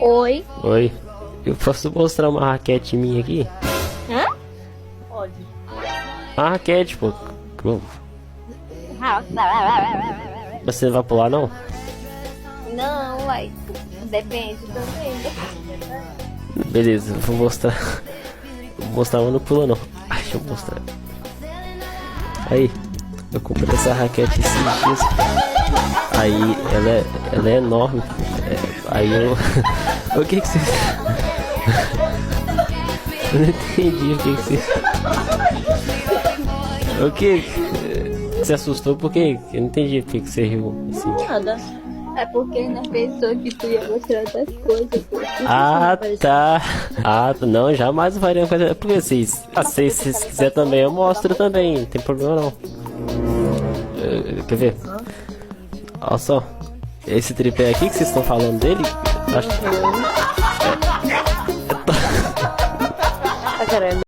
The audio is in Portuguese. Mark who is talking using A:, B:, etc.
A: Oi.
B: Oi. Eu posso mostrar uma raquete minha aqui?
A: Hã?
C: Pode.
B: Uma raquete, pô. Você não vai pular, não?
A: Não, uai. Depende também.
B: Beleza, vou mostrar. Vou mostrar, mas não pula, não. Ai, deixa eu mostrar. Aí, eu comprei essa raquete esses dias. Aí, ela é enorme. Aí eu... O que você... Eu não entendi o que você... O que? Você assustou por quê? Eu não entendi por que você riu assim.
C: Nada.
A: É porque não pensou que tu ia mostrar outras coisas.
B: Ah, tá. Ah, não, jamais faria uma coisa. Porque se vocês quiser também, eu mostro também. Não tem problema não. Quer ver? Olha só. Esse tripé aqui que vocês estão falando dele. Acho que...
C: Ah, caramba.